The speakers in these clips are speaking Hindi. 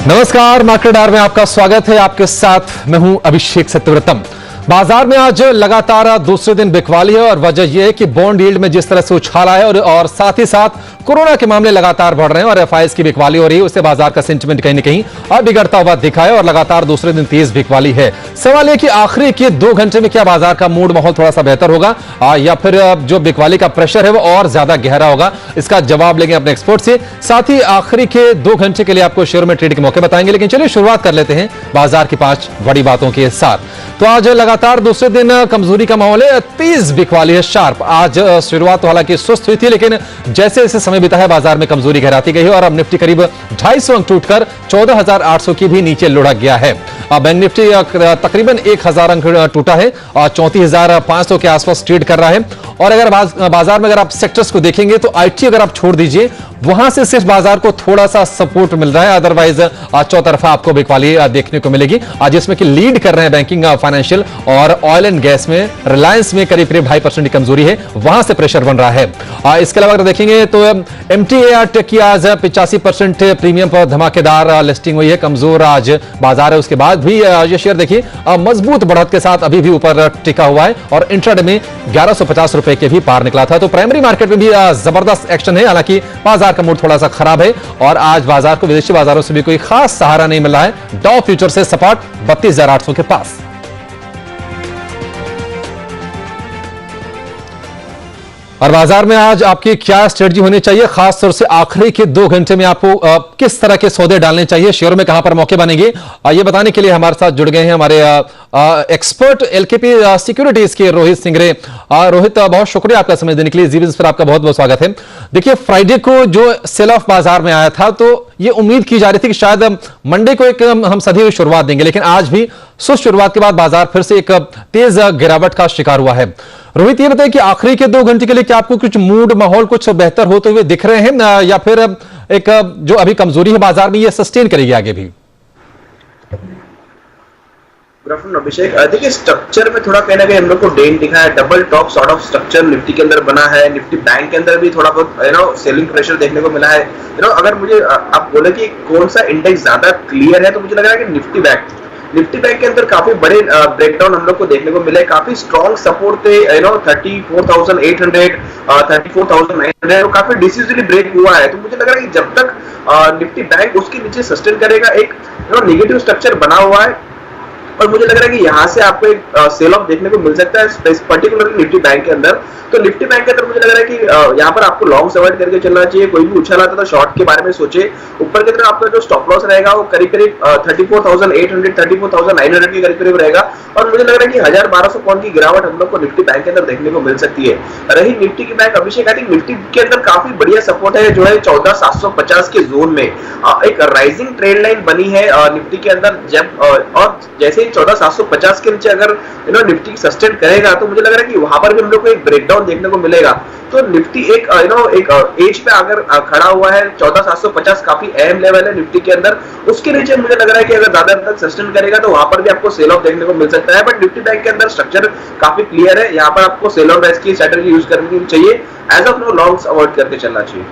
नमस्कार, मार्केट में आपका स्वागत है। आपके साथ मैं हूं अभिषेक सत्यव्रतम। बाजार में आज लगातार दूसरे दिन बिकवाली है और वजह यह है कि बॉन्ड यील्ड में जिस तरह से उछाला है और साथ ही साथ कोरोना के मामले लगातार बढ़ रहे हैं और एफआईएस की बिकवाली हो रही है, उससे बाजार का सेंटिमेंट कहीं न कहीं अब बिगड़ता हुआ दिखा है और लगातार दूसरे दिन तेज बिकवाली है। सवाल यह कि आखिरी के 2 घंटे में क्या बाजार का मूड माहौल थोड़ा सा बेहतर होगा या फिर जो बिकवाली का प्रेशर है वो और ज्यादा गहरा होगा, इसका जवाब लेंगे अपने एक्सपर्ट से। साथ ही आखिरी के 2 घंटे के लिए आपको शेयर में ट्रेड के मौके बताएंगे। लेकिन चलिए शुरुआत कर लेते हैं बाजार की 5 बड़ी बातों के साथ। तो आज लगातार दूसरे दिन कमजोरी का माहौल है, तेज बिकवाली है, शार्प। आज शुरुआत तो हालांकि सुस्त हुई थी, लेकिन जैसे जैसे समय बीता है बाजार में कमजोरी गहराती गई है और अब निफ्टी करीब 250 अंक टूटकर 14,800 की भी नीचे लुढ़क गया है। बैंक निफ्टी तकरीबन 1,000 अंक टूटा है और 34,500 के आसपास ट्रेड कर रहा है। और अगर बाजार में अगर आप सेक्टर्स को देखेंगे तो आईटी अगर आप छोड़ दीजिए, वहां से सिर्फ बाजार को थोड़ा सा सपोर्ट मिल रहा है, अदरवाइज चौतरफा आपको बिकवाली देखने को मिलेगी आज, जिसमें कि लीड कर रहे हैं बैंकिंग, फाइनेंशियल और ऑयल एंड गैस में। रिलायंस में करीब 2.5% की कमजोरी है, वहां से प्रेशर बन रहा है। इसके अलावा अगर देखेंगे तो एमटीएआर टेक की आज 85% प्रीमियम पर धमाकेदार लिस्टिंग हुई है, कमजोर आज बाजार है। उसके बाद भी ये शेयर देखिए मजबूत बढ़त के साथ अभी भी ऊपर टिका हुआ है और इंट्राडे में 1150 रुपए के भी पार निकला था। तो प्राइमरी मार्केट में भी जबरदस्त एक्शन है, हालांकि बाजार का मूड थोड़ा सा खराब है और आज बाजार को विदेशी बाजारों से भी कोई खास सहारा नहीं मिल रहा है। डॉ फ्यूचर से सपाट 32,800 के पास। और बाजार में आज आपकी क्या स्ट्रेटजी होनी चाहिए, खासतौर से आखिरी के 2 घंटे में आपको किस तरह के सौदे डालने चाहिए, शेयरों में कहां पर मौके बनेंगे, ये बताने के लिए हमारे साथ जुड़ गए हैं हमारे एक्सपर्ट एलकेपी सिक्योरिटीज के रोहित सिंगरे। रोहित, बहुत शुक्रिया आपका समय देने के लिए। जी बिजनेस पर आपका बहुत बहुत स्वागत है। देखिए, फ्राइडे को जो सेल ऑफ बाजार में आया था तो ये उम्मीद की जा रही थी कि शायद मंडे को एक हम सधी हुई शुरुआत देंगे, लेकिन आज भी सुस्त शुरुआत के बाद बाजार फिर से एक तेज गिरावट का शिकार हुआ है। रोहित, ये बताइए कि आखिरी के 2 घंटे के लिए क्या आपको कुछ मूड माहौल कुछ बेहतर होते हुए दिख रहे हैं या फिर एक जो अभी कमजोरी है बाजार में ये सस्टेन करेगी आगे भी? अभिषेक, देखिए स्ट्रक्चर में थोड़ा कहना कि हम लोग को डेन दिखा है, double top sort of structure Nifty के अंदर बना है। निफ्टी बैंक के अंदर भी थोड़ा बहुत सेलिंग प्रेशर देखने को मिला है। अगर मुझे आप बोले कि कौन सा इंडेक्स ज्यादा क्लियर है तो मुझे लग रहा है कि निफ्टी बैंक के अंदर काफी बड़े ब्रेकडाउन हम लोग को देखने को मिले। काफी स्ट्रॉन्ग सपोर्ट थे 34,800 34,900 और काफी डिसिजनली ब्रेक हुआ है। तो मुझे लग रहा है कि जब तक निफ्टी बैंक उसके नीचे सस्टेन करेगा, एक नेगेटिव स्ट्रक्चर बना हुआ है और मुझे लग रहा है कि यहाँ से आपको एक सेल ऑफ देखने को मिल सकता है, पर्टिकुलरली निफ्टी बैंक के अंदर। तो निफ्टी बैंक के अंदर मुझे लग रहा है कि यहाँ पर आपको लॉन्ग अवॉइड करके चलना चाहिए। कोई भी उछाल आता है तो शॉर्ट के बारे में सोचे। ऊपर की तरफ आपका जो स्टॉप लॉस रहेगा वो करीब 34,800 34,900 के करीब रहेगा और मुझे लग रहा है कि 1,000-1,200 पॉइंट की गिरावट हम लोग को निफ्टी बैंक के अंदर देखने को मिल सकती है। रही निफ्टी की bank, Abhishek, I think Nifty के अंदर काफी बढ़िया सपोर्ट है जो है 14,750 के जोन में। एक राइजिंग ट्रेंड लाइन बनी है निफ्टी के अंदर। जब और जैसे ही 14,750 के नीचे अगर निफ्टी सस्टेन करेगा तो मुझे लग रहा है कि वहां पर भी हम लोग को एक ब्रेकडाउन देखने को मिलेगा। तो निफ्टी एक एज पे अगर खड़ा हुआ है, 14,750 काफी अहम लेवल है निफ्टी के अंदर। उसके नीचे मुझे लग रहा है कि अगर ज्यादा तक सस्टेन करेगा तो वहां पर भी आपको सेल ऑफ देखने को मिल सकता है। बट निफ्टी बैंक के अंदर स्ट्रक्चर काफी क्लियर है, यहाँ पर आपको सेल ऑफ की स्ट्रेटजी यूज करनी चाहिए। As of now longs avoid करके चलना चाहिए।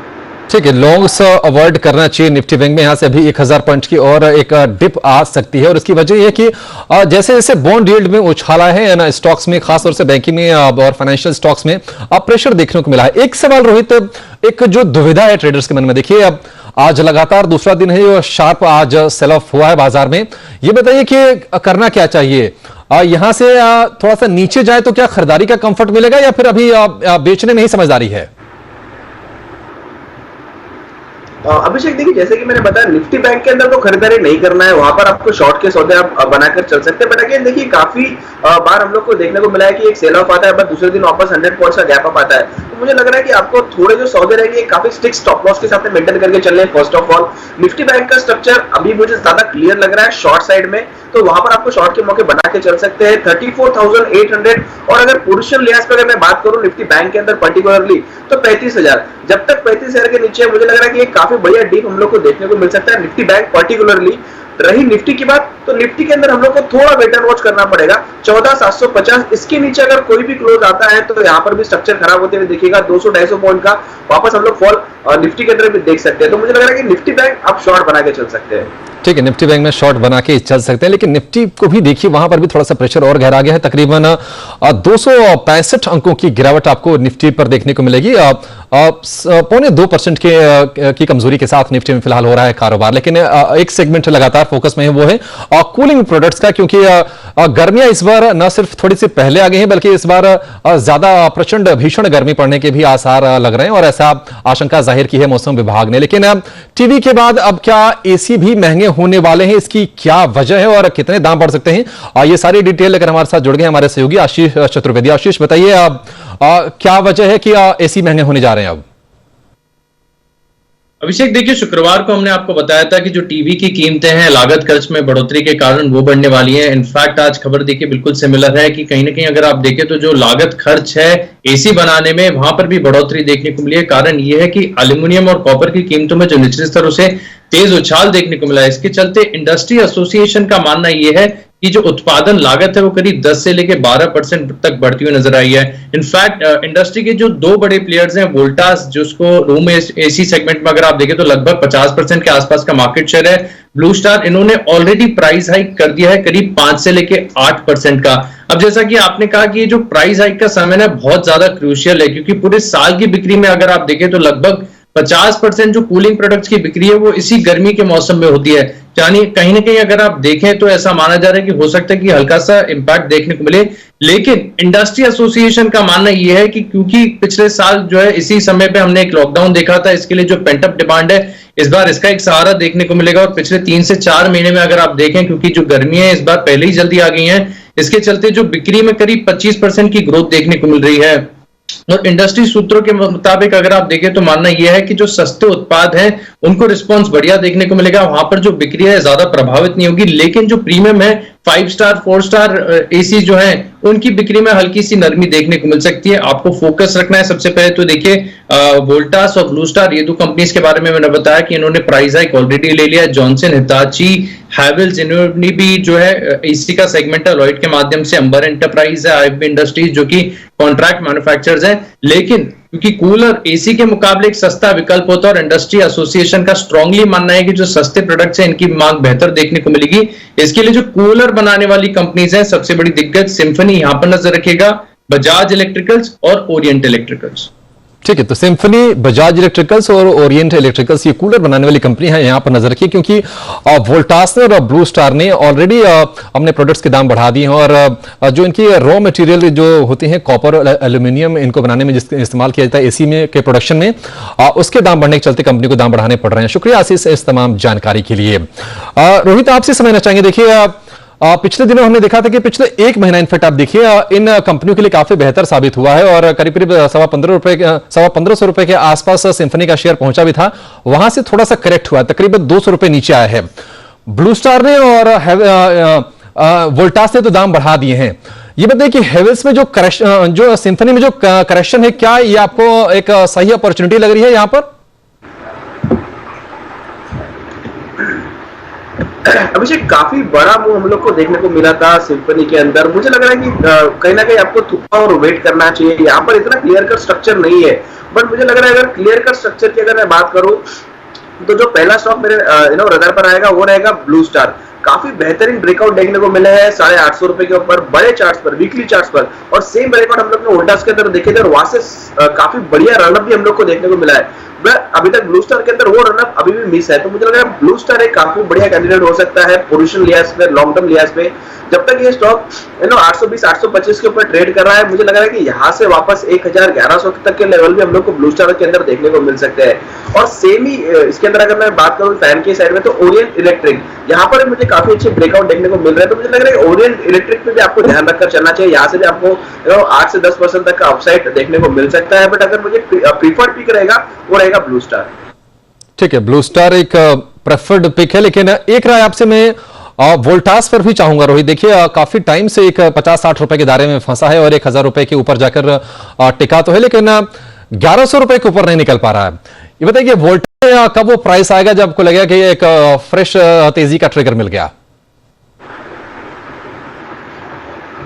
ठीक है, लॉन्ग्स अवॉइड करना चाहिए निफ्टी बैंक में। यहां से अभी 1,000 पॉइंट की और एक डिप आ सकती है और इसकी वजह यह कि जैसे जैसे बॉन्ड यील्ड में उछाला है ना, स्टॉक्स में, खासतौर से बैंकिंग में और फाइनेंशियल स्टॉक्स में प्रेशर देखने को मिला है। एक सवाल रोहित, एक जो दुविधा है ट्रेडर्स के मन में, देखिए अब आज लगातार दूसरा दिन है जो शार्प आज सेल ऑफ हुआ है बाजार में। ये बताइए कि करना क्या चाहिए, यहां से थोड़ा सा नीचे जाए तो क्या खरीदारी का कंफर्ट मिलेगा या फिर अभी बेचने में ही समझदारी है? अभिषेक, देखिए जैसे कि मैंने बताया निफ्टी बैंक के अंदर तो खरीदारी नहीं करना है, वहां पर आपको शॉर्ट के सौदे आप बनाकर चल सकते हैं। बट अगेन देखिए काफी बार हम लोग को देखने को मिला है कि एक सेल ऑफ आता है बट दूसरे दिन वापस 100 पॉइंट्स का गैप अप आता है। तो मुझे लग रहा है कि आपको थोड़े जो सौदे रहेंगे काफी स्टिक स्टॉप लॉस के साथ मेंटेन करके चलने हैं। First of all Nifty bank का स्ट्रक्चर अभी मुझे ज्यादा क्लियर लग रहा है शॉर्ट साइड में, तो वहां पर आपको शॉर्ट के मौके बना के चल सकते हैं 34,800। और अगर पोजीशन लिहाज पर मैं बात करूं निफ्टी बैंक के अंदर पर्टिकुलरली तो 35,000, जब तक 35,000 के नीचे मुझे लग रहा है कि एक काफी बढ़िया डीप हम लोग को देखने को मिल सकता है निफ्टी बैंक पर्टिकुलरली। रही निफ्टी की बात तो निफ्टी के अंदर हम लोग को थोड़ा वेट एंड वॉच करना पड़ेगा। 14,750 इसके नीचे अगर कोई भी क्लोज आता है तो यहाँ पर भी स्ट्रक्चर खराब होते हुए दिखेगा। 200-250 पॉइंट का वापस हम लोग फॉल निफ्टी के अंदर भी देख सकते हैं। तो मुझे लग रहा है कि निफ्टी बैंक आप शॉर्ट बना के चल सकते हैं। ठीक है, निफ्टी बैंक में शॉर्ट बना के चल सकते हैं, लेकिन निफ्टी को भी देखिए वहां पर भी थोड़ा सा प्रेशर और गहरा गया है। तकरीबन 265 अंकों की गिरावट आपको निफ्टी पर देखने को मिलेगी। 0.25% की कमजोरी के साथ निफ्टी में फिलहाल हो रहा है कारोबार। लेकिन एक सेगमेंट लगातार फोकस में है, वो है कूलिंग प्रोडक्ट्स का, क्योंकि गर्मियां इस बार न सिर्फ थोड़ी सी पहले आ गई हैं, बल्कि इस बार ज्यादा प्रचंड भीषण गर्मी पड़ने के भी आसार लग रहे हैं, और ऐसा आशंका जाहिर की है मौसम विभाग ने। लेकिन टीवी के बाद अब क्या एसी भी महंगे होने वाले हैं? इसकी क्या वजह है और कितने दाम बढ़ सकते हैं? ये सारी डिटेल लेकर हमारे साथ जुड़ गए हमारे सहयोगी आशीष चतुर्वेदी। आशीष, बताइए क्या वजह है कि एसी महंगे होने जा रहे हैं अब? अभिषेक, देखिए, शुक्रवार को हमने आपको बताया था कि जो टीवी की कीमतें हैं लागत खर्च में बढ़ोतरी के कारण वो बढ़ने वाली हैं। इनफैक्ट आज खबर देखिए बिल्कुल सिमिलर है कि कहीं ना कहीं अगर आप देखें तो जो लागत खर्च है एसी बनाने में, वहां पर भी बढ़ोतरी देखने को मिली है। कारण ये है कि एल्यूमिनियम और कॉपर की कीमतों में जो निचले स्तरों से तेज उछाल देखने को मिला है। इसके चलते इंडस्ट्री एसोसिएशन का मानना यह है कि जो उत्पादन लागत है वो करीब 10 से लेकर 12% तक बढ़ती हुई नजर आई है। इनफैक्ट इंडस्ट्री के जो दो बड़े प्लेयर्स हैं, वोल्टास जिसको रूम एसी सेगमेंट में अगर आप देखें तो लगभग 50% के आसपास का मार्केट शेयर है। ब्लू स्टार, इन्होंने ऑलरेडी प्राइस हाइक कर दिया है करीब 5 से लेकर 8% का। अब जैसा कि आपने कहा कि ये जो प्राइस हाइक का समय है बहुत ज्यादा क्रूशियल है, क्योंकि पूरे साल की बिक्री में अगर आप देखें तो लगभग 50% जो कूलिंग प्रोडक्ट्स की बिक्री है वो इसी गर्मी के मौसम में होती है। यानी कहीं ना कहीं अगर आप देखें तो ऐसा माना जा रहा है कि हो सकता है कि हल्का सा इंपैक्ट देखने को मिले। लेकिन इंडस्ट्री एसोसिएशन का मानना यह है कि क्योंकि पिछले साल जो है इसी समय पे हमने एक लॉकडाउन देखा था, इसके लिए जो पेंटअप डिमांड है इस बार इसका एक सहारा देखने को मिलेगा। और पिछले 3 से 4 महीने में अगर आप देखें, क्योंकि जो गर्मियां इस बार पहले ही जल्दी आ गई हैं, इसके चलते जो बिक्री में करीब 25% की ग्रोथ देखने को मिल रही है। और इंडस्ट्री सूत्रों के मुताबिक अगर आप देखें तो मानना यह है कि जो सस्ते उत्पाद हैं उनको रिस्पांस बढ़िया देखने को मिलेगा, वहां पर जो बिक्री है ज्यादा प्रभावित नहीं होगी। लेकिन जो प्रीमियम है, 5 स्टार 4 स्टार एसी जो है उनकी बिक्री में हल्की सी नरमी देखने को मिल सकती है। आपको फोकस रखना है सबसे पहले तो देखिए वोल्टास और ब्लू स्टार, ये दो कंपनीज के बारे में मैंने बताया कि इन्होंने प्राइस हाइक ऑलरेडी ले लिया है। जॉनसन, हिताची, हैवेल्स, इन्होंने भी जो है एसी का सेगमेंट है लॉयड के माध्यम से। अंबर एंटरप्राइज है, आईएफबी इंडस्ट्रीज जो कि कॉन्ट्रैक्ट मैन्युफैक्चरर्स है। लेकिन क्योंकि कूलर एसी के मुकाबले एक सस्ता विकल्प होता है और इंडस्ट्री एसोसिएशन का स्ट्रांगली मानना है कि जो सस्ते प्रोडक्ट्स हैं इनकी मांग बेहतर देखने को मिलेगी। इसके लिए जो कूलर बनाने वाली कंपनीज हैं, सबसे बड़ी दिग्गज सिम्फनी यहां पर नजर रखेगा, बजाज इलेक्ट्रिकल्स और ओरिएंट इलेक्ट्रिकल्स। ठीक है, तो सिम्फनी, बजाज इलेक्ट्रिकल्स और ओरिएंट इलेक्ट्रिकल्स, ये कूलर बनाने वाली कंपनी है, यहां पर नजर रखिए, क्योंकि वोल्टास ने और ब्लू स्टार ने ऑलरेडी अपने प्रोडक्ट्स के दाम बढ़ा दिए हैं। और जो इनकी रॉ मटेरियल जो होती हैं, कॉपर और एल्यूमिनियम, इनको बनाने में जिसका इस्तेमाल किया जाता है एसी में के प्रोडक्शन में, उसके दाम बढ़ने के चलते कंपनी को दाम बढ़ाने पड़ रहे हैं। शुक्रिया आशीष इस तमाम जानकारी के लिए। रोहित, आपसे समझना चाहेंगे, देखिए पिछले दिनों हमने देखा था कि पिछले 1 महीना इनफैक्ट आप देखिए इन कंपनियों के लिए काफी बेहतर साबित हुआ है, और करीब करीब 1500 रुपए के आसपास सिम्फनी का शेयर पहुंचा भी था, वहां से थोड़ा सा करेक्ट हुआ, तकरीबन 200 रुपए नीचे आया है। ब्लू स्टार ने और वोल्टास ने तो दाम बढ़ा दिए हैं। ये बताइए कि हेवेल्स में जो सिम्फनी में जो करेक्शन है, क्या ये आपको एक सही अपॉर्चुनिटी लग रही है यहां पर? अभिषेक, काफी बड़ा मूव हम लोग को देखने को मिला था सिम्फनी के अंदर। मुझे लग रहा है कि कहीं ना कहीं आपको थोड़ा और वेट करना चाहिए। यहाँ पर इतना क्लियर कट स्ट्रक्चर नहीं है, बट मुझे लग रहा है अगर क्लियर कट स्ट्रक्चर की अगर मैं बात करूं तो जो पहला स्टॉक मेरे रडार पर आएगा वो रहेगा ब्लू स्टार। काफी बेहतरीन ब्रेकआउट देखने को मिले हैं 850 रुपए के ऊपर, बड़े चार्ट्स पर, वीकली चार्ट्स पर। और सेम ब्रेकआउट हम लोग ने वोल्टास के अंदर देखे थे, और वहां से काफी बढ़िया रनअप भी हम लोग को देखने को मिला है। अभी तक ब्लू स्टार के अंदर वो रनअप अभी भी मिस है, तो मुझे लग रहा है ब्लू स्टार एक काफी बढ़िया कैंडिडेट हो सकता है पोजीशन लिहाज पे, लॉन्ग टर्म लिहाज पे। जब तक ये स्टॉक 820 825 के ऊपर ट्रेड कर रहा है, मुझे लग रहा है कि यहाँ से वापस 1100 तक के लेवल भी हम लोग को ब्लू स्टार के अंदर देखने को मिल सकते हैं। और सेम ही इसके अंदर अगर मैं बात करूं फैन के साइड में, तो ओरिएंट इलेक्ट्रिक, यहाँ पर मुझे काफी अच्छे ब्रेकआउट देखने को मिल रहे हैं। तो मुझे लग रहा है ओरिएंट इलेक्ट्रिक पे भी आपको ध्यान रखकर चलना चाहिए। यहाँ से भी आपको 8 से 10% तक का अपसाइड देखने को मिल सकता है। बट अगर मुझे प्रीफर्ड पिक रहेगा वो रहेगा ब्लू स्टार। ठीक है, ब्लू स्टार एक प्रेफर्ड पिक है, लेकिन एक राय आपसे मैं वोल्टास पर भी चाहूंगा रोहित। देखिए काफी टाइम से एक 50-60 रुपए के दायरे में फंसा है और 1000 रुपए के ऊपर जाकर टिका तो है, लेकिन 1100 रुपए के ऊपर नहीं निकल पा रहा है। ये बताइए कि वोल्टास कब वो प्राइस आएगा जब आपको लगेगा कि एक फ्रेश तेजी का ट्रिगर मिल गया?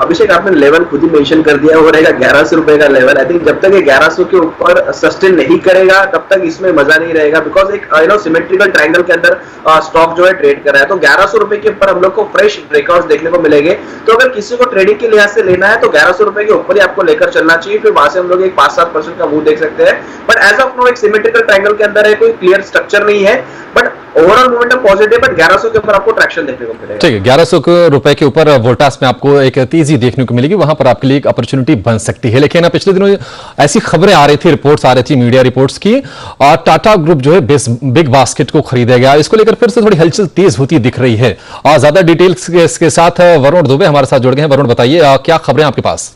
अभिषेक आपने लेवल खुद ही मेंशन कर दिया, वो रहेगा 1100 रुपए का लेवल। आई थिंक जब तक ये 1100 के ऊपर सस्टेन नहीं करेगा तब तक इसमें मजा नहीं रहेगा, बिकॉज एक सिमेट्रिकल ट्रायंगल के अंदर स्टॉक जो है ट्रेड कर रहा है। तो 1100 रुपए के ऊपर हम लोग को फ्रेश ब्रेकआउट देखने को मिलेंगे। तो अगर किसी को ट्रेडिंग के लिहाज से लेना है तो 1100 रुपए के ऊपर ही आपको लेकर चलना चाहिए, फिर वहां से हम लोग एक 5-7% का मूव देख सकते हैं। बट एज ऑफ नो एक सिमेट्रिकल ट्रायंगल के अंदर है, कोई क्लियर स्ट्रक्चर नहीं है, but overall momentum positive. But 1100 के ऊपर आपको ट्रैक्शन देखने को मिलेगा। ठीक है, 1100 रुपए के ऊपर वोल्टास में आपको एक तेजी देखने को मिलेगी, वहां पर आपके लिए एक अपॉर्चुनिटी बन सकती है। लेकिन पिछले दिनों ऐसी खबरें आ रही थी, रिपोर्ट्स आ रही थी, मीडिया रिपोर्ट्स की, और टाटा ग्रुप जो है बिग बास्केट को खरीदेगा, इसको लेकर फिर से थोड़ी हलचल तेज होती दिख रही है। और ज्यादा डिटेल्स के साथ वरुण दुबे हमारे साथ जुड़ गए हैं। वरुण, बताइए क्या खबरें आपके पास?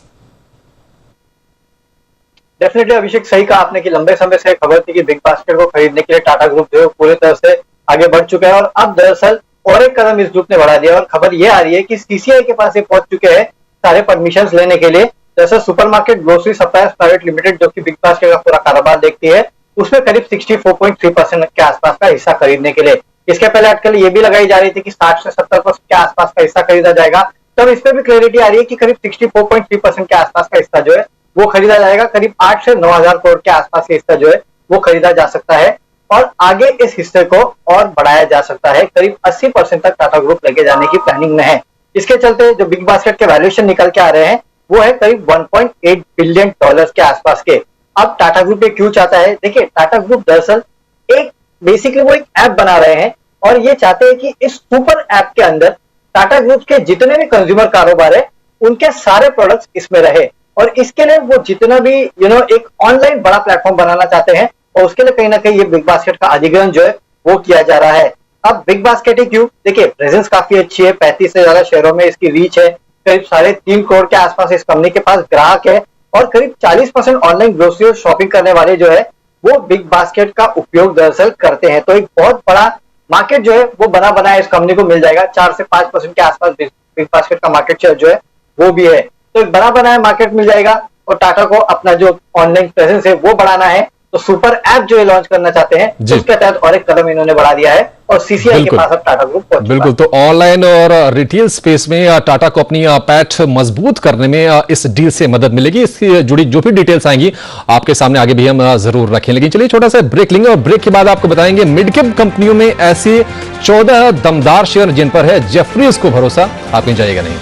डेफिनेटली अभिषेक, सही कहा आपने कि लंबे समय से खबर थी कि बिग बास्केट को खरीदने के लिए टाटा ग्रुप जो है पूरी तरह से आगे बढ़ चुका है, और अब दरअसल और एक कदम इस ग्रुप ने बढ़ा दिया। और खबर ये आ रही है कि सीसीआई के पास ये पहुंच चुके हैं सारे परमिशन लेने के लिए। जैसे supermarket grocery suppliers private limited जो कि बिग बास्केट का पूरा कारोबार देखती है, उसमें करीब 64.3% के आसपास का हिस्सा खरीदने के लिए। इसके पहले अटकल ये भी लगाई जा रही थी कि 60 से 70% के आसपास का हिस्सा खरीदा जाएगा। तब इस पर भी क्लैरिटी आ रही है कि करीब 64.3% के आसपास का हिस्सा जो है वो खरीदा जाएगा। करीब 8 से 9,000 करोड़ के आसपास का हिस्सा जो है वो खरीदा जा सकता है, और आगे इस हिस्से को और बढ़ाया जा सकता है। करीब 80% तक टाटा ग्रुप लेके जाने की प्लानिंग में है। इसके चलते जो बिग बास्केट के वैल्यूएशन निकल के आ रहे हैं वो है करीब $1.8 बिलियन के आसपास के। अब टाटा ग्रुप ये क्यों चाहता है? देखिए, टाटा ग्रुप दरअसल एक बेसिकली वो एक ऐप बना रहे हैं, और ये चाहते हैं कि इस सुपर ऐप के अंदर टाटा ग्रुप के जितने भी कंज्यूमर कारोबार है उनके सारे प्रोडक्ट्स इसमें रहे। और इसके लिए वो जितना भी एक ऑनलाइन बड़ा प्लेटफॉर्म बनाना चाहते हैं, और उसके लिए कहीं ना कहीं ये बिग बास्केट का अधिग्रहण जो है वो किया जा रहा है। अब बिग बास्केट ही क्यों? देखिए, प्रेजेंस काफी अच्छी है, 35 से ज्यादा शहरों में इसकी रीच है, करीब 3.5 करोड़ के आसपास इस कंपनी के पास ग्राहक है, और करीब 40% ऑनलाइन ग्रोसरी और शॉपिंग करने वाले जो है वो बिग बास्केट का उपयोग दरअसल करते हैं। तो एक बहुत बड़ा मार्केट जो है वो बना बनाया इस कंपनी को मिल जाएगा। 4 से 5% के आसपास बिग बास्केट का मार्केट शेयर जो है वो भी है। तो एक बड़ा बनाया मार्केट मिल जाएगा, और टाटा को अपना जो ऑनलाइन प्रेजेंस है वो बढ़ाना है। तो सुपर ऐप जो ये लॉन्च करना चाहते हैं, उसके तहत और एक कदम इन्होंने बढ़ा दिया है, और सीसीआई के पास अब टाटा ग्रुप पहुंच चुका है। बिल्कुल, तो ऑनलाइन और रिटेल स्पेस में टाटा को अपनी पैठ मजबूत करने में इस डील से मदद मिलेगी। इसकी जुड़ी जो भी डिटेल्स आएंगी आपके सामने आगे भी हम जरूर रखें। लेकिन चलिए छोटा सा ब्रेक लेंगे, और ब्रेक के बाद आपको बताएंगे मिड कैप कंपनियों में ऐसे 14 दमदार शेयर जिन पर है जेफरीज को भरोसा। आप कहीं जाइएगा नहीं।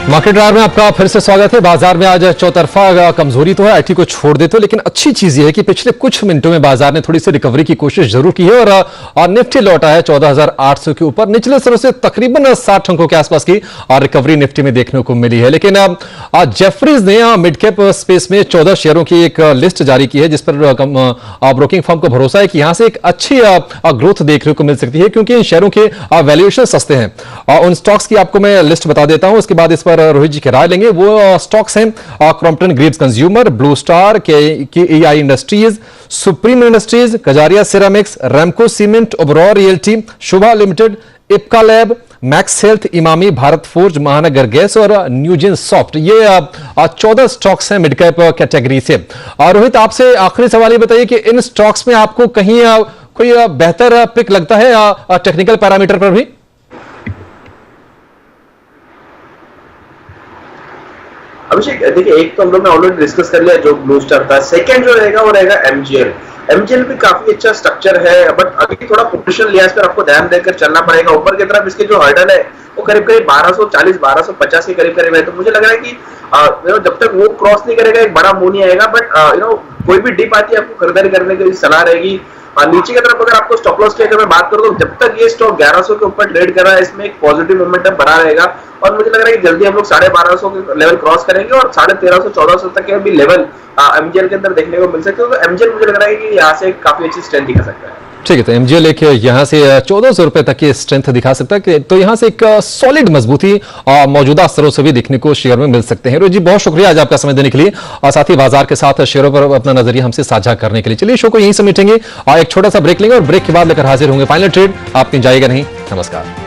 मार्केट ड्राइव में आपका फिर से स्वागत है। बाजार में आज चौतरफा कमजोरी तो है, आईटी को छोड़ देते हो, लेकिन अच्छी चीज ये है कि पिछले कुछ मिनटों में बाजार ने थोड़ी सी रिकवरी की कोशिश जरूर की है, और निफ्टी लौटा है 14,800 के ऊपर। निचले स्तरों से तकरीबन 60 अंकों के आसपास की रिकवरी निफ्टी में देखने को मिली है। लेकिन आज जेफरीज ने मिड कैप स्पेस में 14 शेयरों की एक लिस्ट जारी की है, जिस पर ब्रोकिंग फर्म को भरोसा है कि यहां से एक अच्छी ग्रोथ देखने को मिल सकती है, क्योंकि इन शेयरों के वैल्यूएशन सस्ते हैं। उन स्टॉक्स की आपको मैं लिस्ट बता देता हूं, उसके बाद इस पर रोहित जी की राय लेंगे। वो स्टॉक्स हैं Crompton Greaves consumer, Blue Star, KEI industries, Supreme industries, Kajaria ceramics, Ramco cement, Oberoi realty, Sobha limited, Ipca lab, Max health, Emami, Bharat forge, Mahanagar gas और न्यूजेन सॉफ्ट। ये 14 स्टॉक्स हैं मिड कैप कैटेगरी से। रोहित, आपसे आखिरी सवाल ये बताइए कि इन स्टॉक्स में आपको कहीं कोई बेहतर पिक लगता है टेक्निकल पैरामीटर पर भी? अभिषेक, देखिए, एक तो हम लोग ने ऑलरेडी डिस्कस कर लिया जो ब्लू स्टार था। सेकंड जो रहेगा वो रहेगा एमजीएल भी काफी अच्छा स्ट्रक्चर है, बट अभी थोड़ा पोजिशन लिहाज पर आपको ध्यान देकर चलना पड़ेगा। ऊपर की तरफ इसके जो हर्डल है वो करीब 1240-1250 के करीब है। तो मुझे लग रहा है कि जब तक वो क्रॉस नहीं करेगा एक बड़ा मूव नहीं आएगा। बट कोई भी डिप आती है आपको खरीदारी करने की सलाह रहेगी। नीचे की तरफ अगर आपको स्टॉप लॉस की अगर मैं बात करूं तो जब तक ये स्टॉक 1100 के ऊपर ट्रेड कर रहा है, इसमें एक पॉजिटिव मोमेंटम बना रहेगा, और मुझे लग रहा है कि जल्दी हम लोग 1250 के लेवल क्रॉस करेंगे, और 1350-1400 तक के भी लेवल एमजीएल के अंदर देखने को मिल सकते हैं। तो एमजीएल मुझे लग रहा है कि यहाँ से काफी अच्छी स्ट्रेंथ दिखा सकता है। ठीक है, तो एमजीएल एक यहां से 1400 रुपए तक की स्ट्रेंथ दिखा सकता है, तो यहां से एक सॉलिड मजबूती मौजूदा स्तरों से भी देखने को शेयर में मिल सकते हैं। रोहित जी, बहुत शुक्रिया आज आपका समय देने के लिए, और साथ ही बाजार के साथ शेयरों पर अपना नजरिया हमसे साझा करने के लिए। चलिए शो को यहीं समेटेंगे और एक छोटा सा ब्रेक लेंगे, और ब्रेक के बाद लेकर हाजिर होंगे फाइनल ट्रेड। आप कहीं जाइएगा नहीं। नमस्कार।